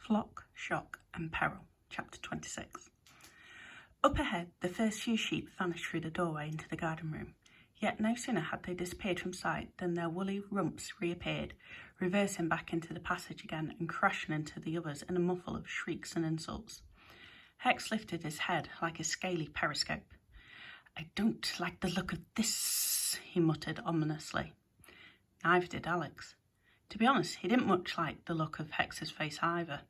Flock, Shock and Peril, Chapter 26. Up ahead, the first few sheep vanished through the doorway into the garden room. Yet no sooner had they disappeared from sight than their woolly rumps reappeared, reversing back into the passage again and crashing into the others in a muffle of shrieks and insults. Hex lifted his head like a scaly periscope. "I don't like the look of this," he muttered ominously. Neither did Alex. To be honest, he didn't much like the look of Hex's face either.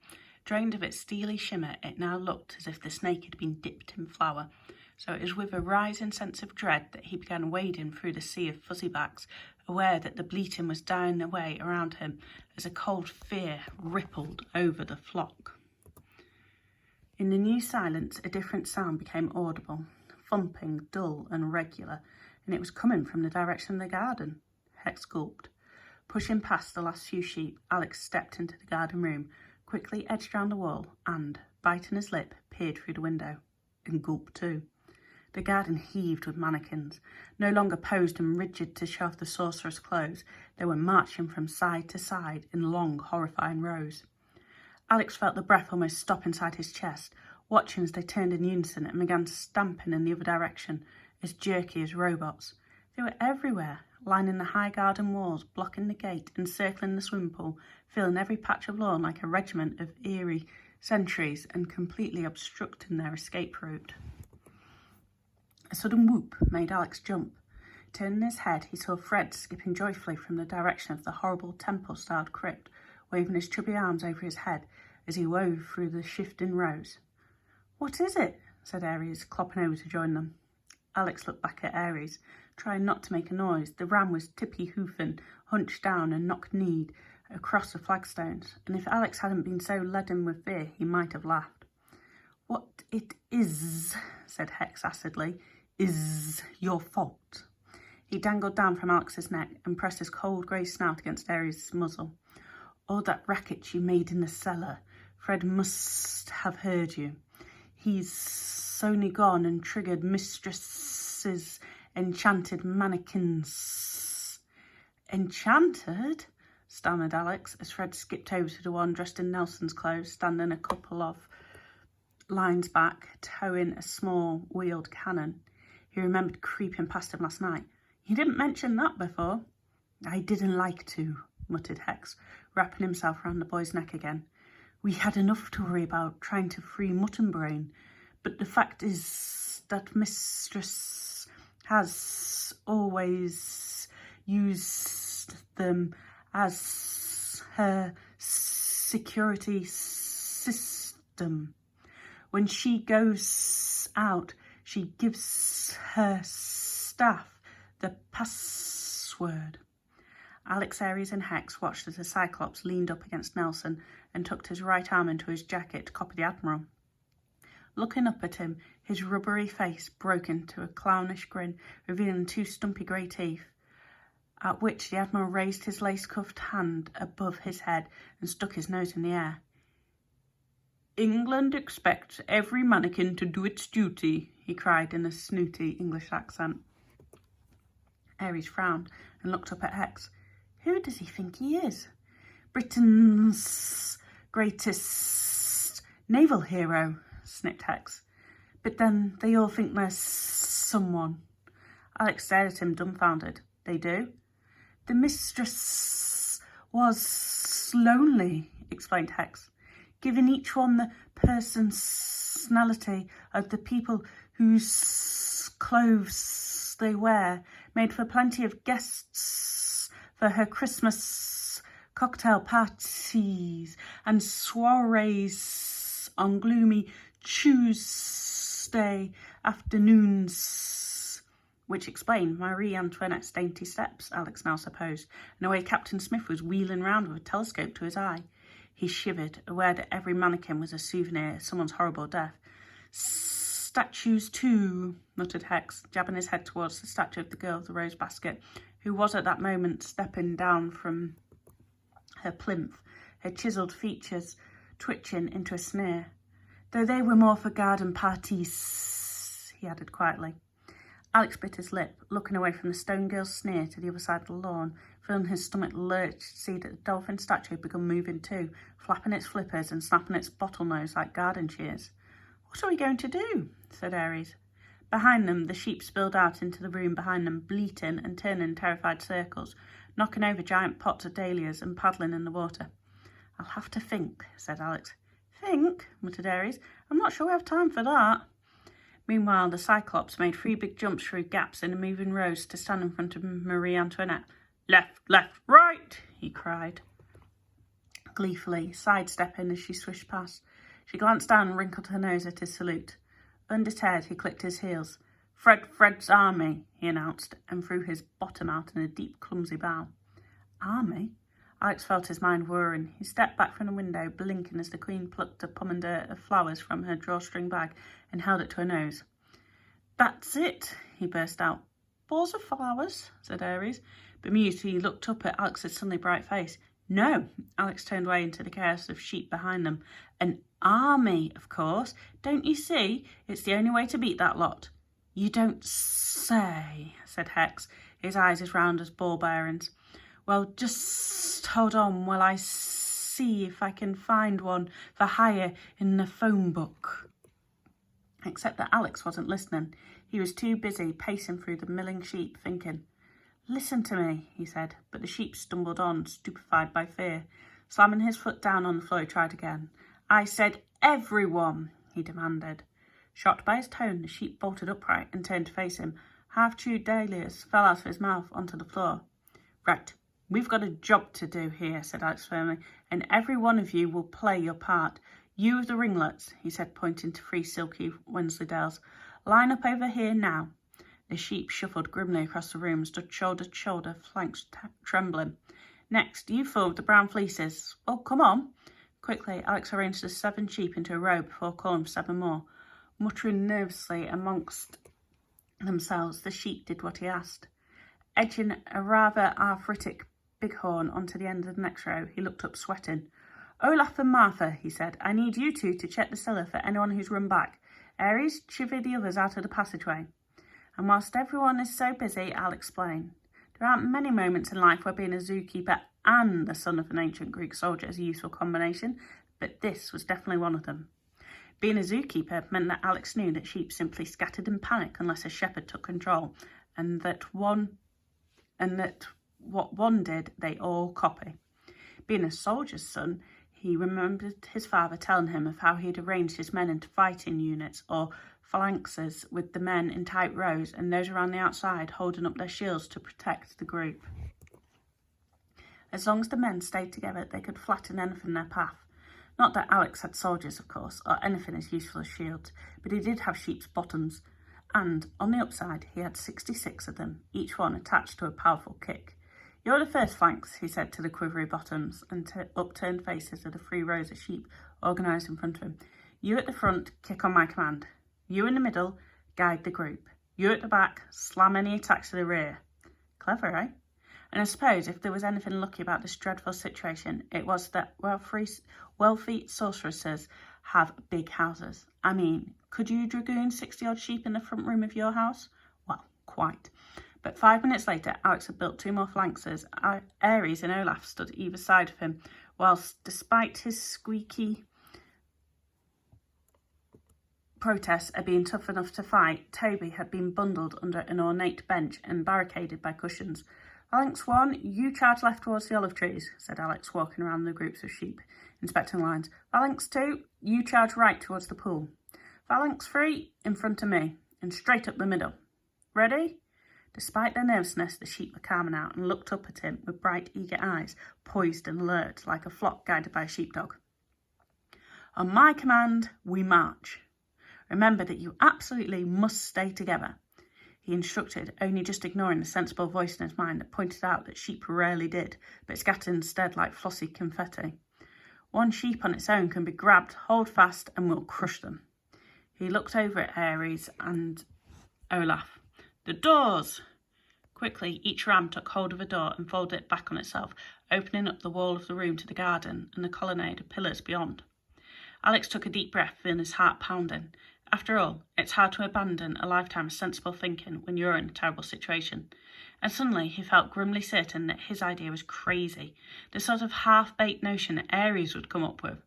Drained of its steely shimmer, it now looked as if the snake had been dipped in flour, so it was with a rising sense of dread that he began wading through the sea of fuzzy backs, aware that the bleating was dying away around him as a cold fear rippled over the flock. In the new silence, a different sound became audible, thumping, dull and regular, and it was coming from the direction of the garden. Hex gulped. Pushing past the last few sheep, Alex stepped into the garden room, quickly edged round the wall and, biting his lip, peered through the window. And gulped too. The garden heaved with mannequins. No longer posed and rigid to show off the sorcerer's clothes, they were marching from side to side in long, horrifying rows. Alex felt the breath almost stop inside his chest, watching as they turned in unison and began stamping in the other direction, as jerky as robots. They were everywhere, lining the high garden walls, blocking the gate, encircling the swimming pool, filling every patch of lawn like a regiment of eerie sentries and completely obstructing their escape route. A sudden whoop made Alex jump. Turning his head, he saw Fred skipping joyfully from the direction of the horrible temple-styled crypt, waving his chubby arms over his head as he wove through the shifting rows. "What is it?" said Aries, clopping over to join them. Alex looked back at Aries, trying not to make a noise. The ram was tippy-hoofing, hunched down and knock-kneed across the flagstones, and if Alex hadn't been so leaden with fear, he might have laughed. "What it is," said Hex acidly, "is your fault." He dangled down from Alex's neck and pressed his cold grey snout against Aries' muzzle. "All that racket you made in the cellar. Fred must have heard you. He's only gone and triggered Mistress's enchanted mannequins." "Enchanted?" stammered Alex as Fred skipped over to the one dressed in Nelson's clothes, standing a couple of lines back, towing a small wheeled cannon. He remembered creeping past him last night. "You didn't mention that before." "I didn't like to," muttered Hex, wrapping himself around the boy's neck again. "We had enough to worry about trying to free Mutton Brain, but the fact is that Mistress has always used them as her security system. When she goes out, she gives her staff the password." Alex, Aries and Hex watched as the Cyclops leaned up against Nelson and tucked his right arm into his jacket to copy the Admiral. Looking up at him, his rubbery face broke into a clownish grin, revealing two stumpy grey teeth, at which the Admiral raised his lace-cuffed hand above his head and stuck his nose in the air. "England expects every mannequin to do its duty," he cried in a snooty English accent. Aries frowned and looked up at Hex. "Who does he think he is?" "Britain's greatest naval hero," snipped Hex. "But then they all think they're someone." Alex stared at him dumbfounded. "They do?" "The Mistress was lonely," explained Hex, "giving each one the personality of the people whose clothes they wear, made for plenty of guests for her Christmas cocktail parties and soirees on gloomy Tuesday afternoons." Which explained Marie Antoinette's dainty steps, Alex now supposed, and the way Captain Smith was wheeling round with a telescope to his eye. He shivered, aware that every mannequin was a souvenir of someone's horrible death. "Statues too," muttered Hex, jabbing his head towards the statue of the girl with the rose basket, who was at that moment stepping down from her plinth, her chiselled features twitching into a sneer. "Though they were more for garden parties," he added quietly. Alex bit his lip, looking away from the stone girl's sneer to the other side of the lawn, feeling his stomach lurch to see that the dolphin statue had begun moving too, flapping its flippers and snapping its bottlenose like garden shears. "What are we going to do?" said Aries. Behind them, the sheep spilled out into the room behind them, bleating and turning in terrified circles, knocking over giant pots of dahlias and paddling in the water. "I'll have to think," said Alex. "Think?" muttered Aries. "I'm not sure we have time for that." Meanwhile, the Cyclops made 3 big jumps through gaps in the moving rows to stand in front of Marie Antoinette. "Left, left, right!" he cried, gleefully, sidestepping as she swished past. She glanced down and wrinkled her nose at his salute. Undeterred, he clicked his heels. Fred's army," he announced, and threw his bottom out in a deep, clumsy bow. "Army?" Alex felt his mind whirring. He stepped back from the window, blinking as the Queen plucked a pomander of flowers from her drawstring bag and held it to her nose. "That's it," he burst out. "Balls of flowers," said Aries. Bemused, he looked up at Alex's suddenly bright face. "No," Alex turned away into the chaos of sheep behind them. "An army, of course. Don't you see? It's the only way to beat that lot." "You don't say," said Hex, his eyes as round as ball bearings. "Well, just hold on while I see if I can find one for hire in the phone book." Except that Alex wasn't listening. He was too busy pacing through the milling sheep, thinking. "Listen to me," he said, but the sheep stumbled on, stupefied by fear. Slamming his foot down on the floor, he tried again. "I said everyone," he demanded. Shocked by his tone, the sheep bolted upright and turned to face him. Half-chewed dahlias fell out of his mouth onto the floor. "Right. We've got a job to do here," said Alex firmly, "and every one of you will play your part. You with the ringlets," he said, pointing to 3 silky Wensleydales. "Line up over here now." The sheep shuffled grimly across the room, stood shoulder to shoulder, flanks trembling. "Next, you 4 with the brown fleeces. Well, come on." Quickly, Alex arranged the 7 sheep into a row before calling for 7 more. Muttering nervously amongst themselves, the sheep did what he asked. Edging a rather arthritic bighorn onto the end of the next row, he looked up sweating. "Olaf and Martha," he said, "I need you 2 to check the cellar for anyone who's run back. Aries, chivvy the others out of the passageway." And whilst everyone is so busy, I'll explain. There aren't many moments in life where being a zookeeper and the son of an ancient Greek soldier is a useful combination, but this was definitely one of them. Being a zookeeper meant that Alex knew that sheep simply scattered in panic unless a shepherd took control, and that what one did, they all copy. Being a soldier's son, he remembered his father telling him of how he'd arranged his men into fighting units or phalanxes, with the men in tight rows and those around the outside holding up their shields to protect the group. As long as the men stayed together, they could flatten anything in their path. Not that Alex had soldiers, of course, or anything as useful as shields, but he did have sheep's bottoms, and on the upside he had 66 of them, each one attached to a powerful kick. "You're the first flanks," he said to the quivery bottoms and upturned faces of the 3 rows of sheep organised in front of him. "You at the front, kick on my command. You in the middle, guide the group. You at the back, slam any attacks to the rear." Clever, eh? And I suppose if there was anything lucky about this dreadful situation, it was that wealthy sorceresses have big houses. I mean, could you dragoon 60-odd sheep in the front room of your house? Well, quite. But 5 minutes later, Alex had built 2 more flanks. Aries and Olaf stood either side of him, whilst, despite his squeaky protests at being tough enough to fight, Toby had been bundled under an ornate bench and barricaded by cushions. "Phalanx 1, you charge left towards the olive trees," said Alex, walking around the groups of sheep, inspecting lines. "Phalanx 2, you charge right towards the pool. Phalanx 3, in front of me, and straight up the middle. Ready?" Despite their nervousness, the sheep were calm now and looked up at him with bright, eager eyes, poised and alert, like a flock guided by a sheepdog. "On my command, we march. Remember that you absolutely must stay together," he instructed, only just ignoring the sensible voice in his mind that pointed out that sheep rarely did, but scattered instead like flossy confetti. "One sheep on its own can be grabbed, hold fast, and we'll crush them." He looked over at Aries and Olaf. "The doors!" Quickly, each ram took hold of a door and folded it back on itself, opening up the wall of the room to the garden and the colonnade of pillars beyond. Alex took a deep breath, feeling his heart pounding. After all, it's hard to abandon a lifetime of sensible thinking when you're in a terrible situation. And suddenly he felt grimly certain that his idea was crazy, the sort of half-baked notion that Aries would come up with.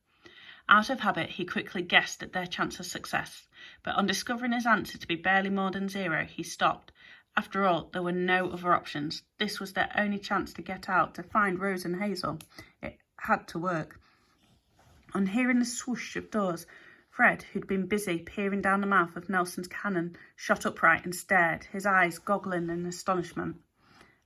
Out of habit, he quickly guessed at their chance of success, but on discovering his answer to be barely more than 0, he stopped. After all, there were no other options. This was their only chance to get out, to find Rose and Hazel. It had to work. On hearing the swoosh of doors, Fred, who'd been busy peering down the mouth of Nelson's cannon, shot upright and stared, his eyes goggling in astonishment.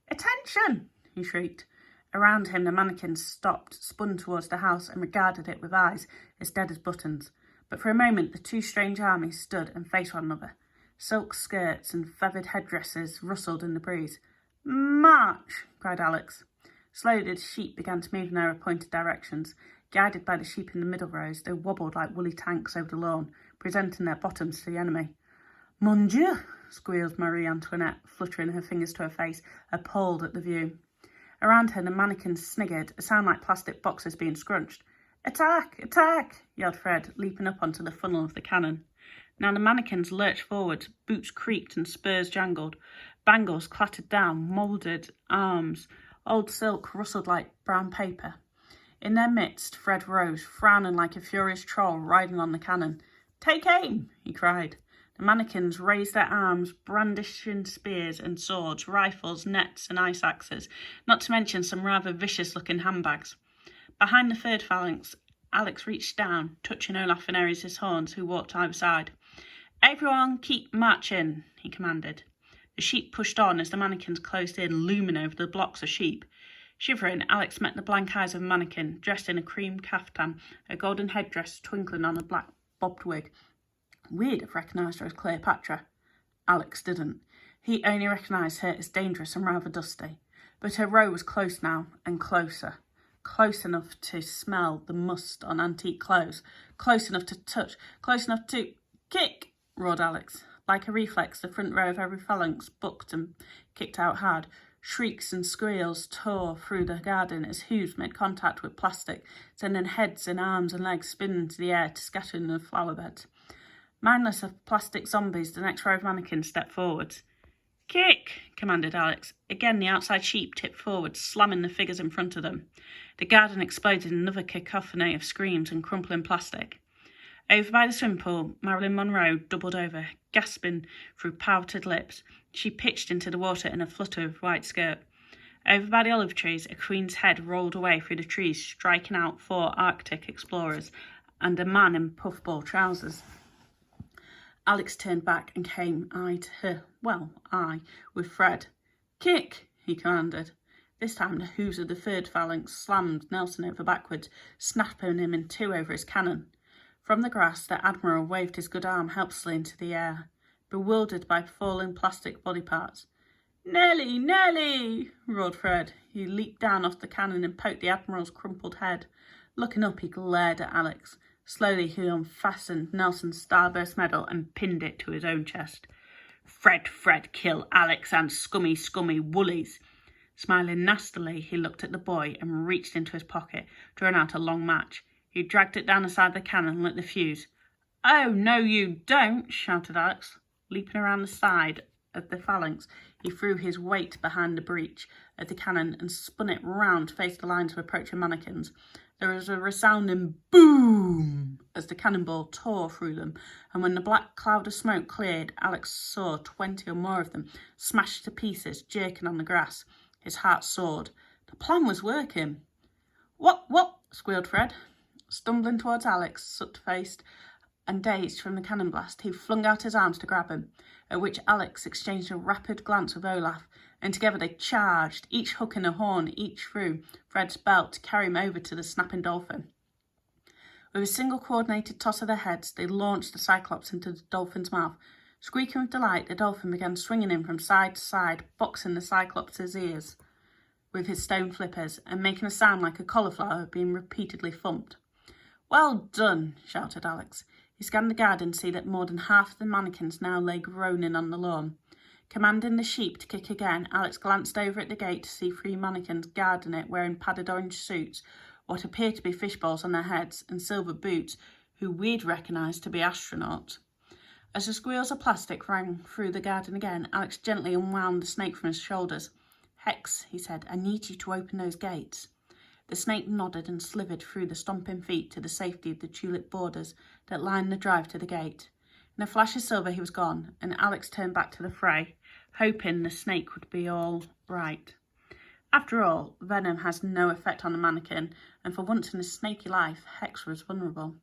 "Attention!" he shrieked. Around him, the mannequins stopped, spun towards the house, and regarded it with eyes as dead as buttons. But for a moment, the two strange armies stood and faced one another. Silk skirts and feathered headdresses rustled in the breeze. "March!" cried Alex. Slowly, the sheep began to move in their appointed directions. Guided by the sheep in the middle rows, they wobbled like woolly tanks over the lawn, presenting their bottoms to the enemy. "Mon Dieu!" squealed Marie Antoinette, fluttering her fingers to her face, appalled at the view. Around her, the mannequins sniggered, a sound like plastic boxes being scrunched. "Attack! Attack!" yelled Fred, leaping up onto the funnel of the cannon. Now the mannequins lurched forward, boots creaked and spurs jangled. Bangles clattered down, moulded arms. Old silk rustled like brown paper. In their midst, Fred rose, frowning like a furious troll riding on the cannon. "Take aim!" he cried. The mannequins raised their arms, brandishing spears and swords, rifles, nets and ice axes, not to mention some rather vicious-looking handbags. Behind the third phalanx, Alex reached down, touching Olaf and Aries' horns, who walked either side. "Everyone keep marching," he commanded. The sheep pushed on as the mannequins closed in, looming over the blocks of sheep. Shivering, Alex met the blank eyes of a mannequin, dressed in a cream caftan, a golden headdress twinkling on a black bobbed wig. We'd have recognised her as Cleopatra. Alex didn't. He only recognised her as dangerous and rather dusty. But her row was close now, and closer. Close enough to smell the must on antique clothes. Close enough to touch. Close enough to... "Kick!" roared Alex. Like a reflex, the front row of every phalanx bucked and kicked out hard. Shrieks and squeals tore through the garden as hooves made contact with plastic, sending heads and arms and legs spinning into the air to scatter in the flower beds. Mindless of plastic zombies, the next row of mannequins stepped forwards. "Kick!" commanded Alex. Again, the outside sheep tipped forward, slamming the figures in front of them. The garden exploded in another cacophony of screams and crumpling plastic. Over by the swimming pool, Marilyn Monroe doubled over, gasping through pouted lips. She pitched into the water in a flutter of white skirt. Over by the olive trees, a queen's head rolled away through the trees, striking out 4 Arctic explorers and a man in puffball trousers. Alex turned back and came eye to her, with Fred. "Kick!" he commanded. This time the hooves of the third phalanx slammed Nelson over backwards, snapping him in two over his cannon. From the grass, the Admiral waved his good arm helplessly into the air, bewildered by falling plastic body parts. "Nellie! Nellie!" roared Fred. He leaped down off the cannon and poked the Admiral's crumpled head. Looking up, he glared at Alex. Slowly, he unfastened Nelson's starburst medal and pinned it to his own chest. "Fred, Fred, kill Alex and scummy, scummy woolies." Smiling nastily, he looked at the boy and reached into his pocket, drawing out a long match. He dragged it down the side of the cannon and lit the fuse. "Oh, no, you don't!" shouted Alex. Leaping around the side of the phalanx, he threw his weight behind the breech of the cannon and spun it round to face the lines of approaching mannequins. There was a resounding boom as the cannonball tore through them, and when the black cloud of smoke cleared, Alex saw 20 or more of them smashed to pieces, jerking on the grass. His heart soared. The plan was working. What? Squealed Fred. Stumbling towards Alex, soot-faced and dazed from the cannon blast, he flung out his arms to grab him, at which Alex exchanged a rapid glance with Olaf, and together they charged, each hooking a horn each through Fred's belt to carry him over to the snapping dolphin. With a single coordinated toss of their heads, they launched the Cyclops into the dolphin's mouth. Squeaking with delight, the dolphin began swinging him from side to side, boxing the Cyclops' ears with his stone flippers, and making a sound like a cauliflower being repeatedly thumped. "Well done," shouted Alex. He scanned the garden to see that more than half of the mannequins now lay groaning on the lawn. Commanding the sheep to kick again, Alex glanced over at the gate to see 3 mannequins guarding it, wearing padded orange suits, what appeared to be fishbowls on their heads, and silver boots, who we'd recognised to be astronauts. As the squeals of plastic rang through the garden again, Alex gently unwound the snake from his shoulders. "Hex," he said, "I need you to open those gates." The snake nodded and slithered through the stomping feet to the safety of the tulip borders that lined the drive to the gate. In a flash of silver he was gone, and Alex turned back to the fray, hoping the snake would be all right. After all, venom has no effect on a mannequin, and for once in his snaky life, Hex was vulnerable.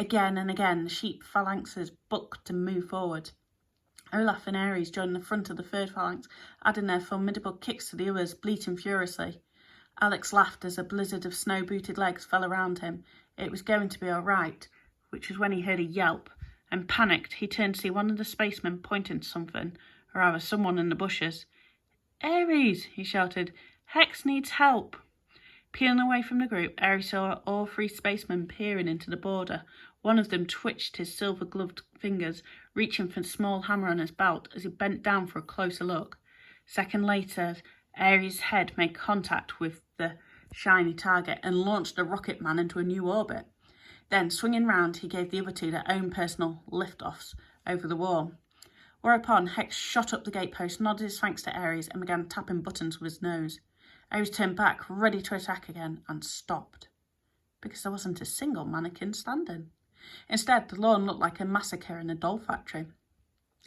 Again and again, the sheep phalanxes bucked and moved forward. Olaf and Ares joined the front of the third phalanx, adding their formidable kicks to the others, bleating furiously. Alex laughed as a blizzard of snow-booted legs fell around him. It was going to be all right, which was when he heard a yelp, and panicked, he turned to see one of the spacemen pointing to something, or rather someone in the bushes. "Ares!" he shouted. "Hex needs help!" Peeling away from the group, Ares saw all three spacemen peering into the border. One of them twitched his silver-gloved fingers, reaching for the small hammer on his belt as he bent down for a closer look. A second later, Ares' head made contact with the shiny target and launched the rocket man into a new orbit. Then, swinging round, he gave the other two their own personal lift-offs over the wall. Whereupon, Hex shot up the gatepost, nodded his thanks to Ares, and began tapping buttons with his nose. Ares turned back, ready to attack again, and stopped, because there wasn't a single mannequin standing. Instead, the lawn looked like a massacre in a doll factory.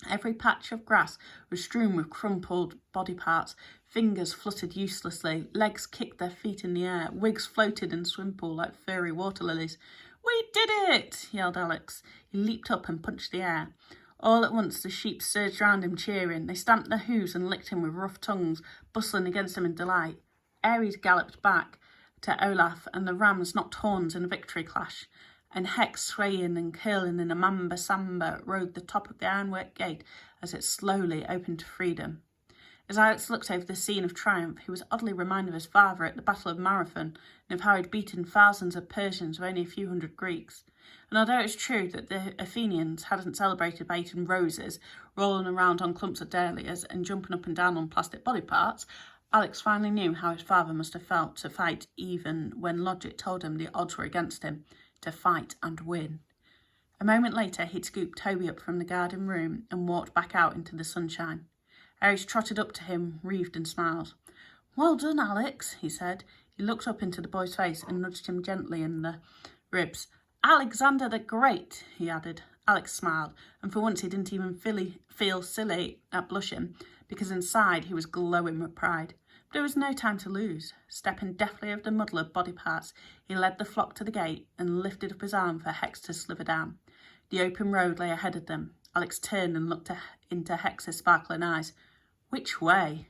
Every patch of grass was strewn with crumpled body parts, fingers fluttered uselessly, legs kicked their feet in the air, wigs floated in the swim pool like furry water lilies. "We did it!" yelled Alex. He leaped up and punched the air. All at once the sheep surged round him cheering. They stamped their hooves and licked him with rough tongues, bustling against him in delight. Ares galloped back to Olaf, and the rams knocked horns in a victory clash, and Hex, swaying and curling in a mamba samba, rode the top of the ironwork gate as it slowly opened to freedom. As Alex looked over the scene of triumph, he was oddly reminded of his father at the Battle of Marathon and of how he'd beaten thousands of Persians with only a few hundred Greeks. And although it was true that the Athenians hadn't celebrated by eating roses, rolling around on clumps of dahlias and jumping up and down on plastic body parts, Alex finally knew how his father must have felt to fight even when logic told him the odds were against him, to fight and win. A moment later, he'd scooped Toby up from the garden room and walked back out into the sunshine. Ares trotted up to him, wreathed in smiles. "Well done, Alex," he said. He looked up into the boy's face and nudged him gently in the ribs. "Alexander the Great," he added. Alex smiled, and for once he didn't even feel silly at blushing, because inside he was glowing with pride. But there was no time to lose. Stepping deftly over the muddle of body parts, he led the flock to the gate and lifted up his arm for Hex to slither down. The open road lay ahead of them. Alex turned and looked into Hex's sparkling eyes. "Which way?"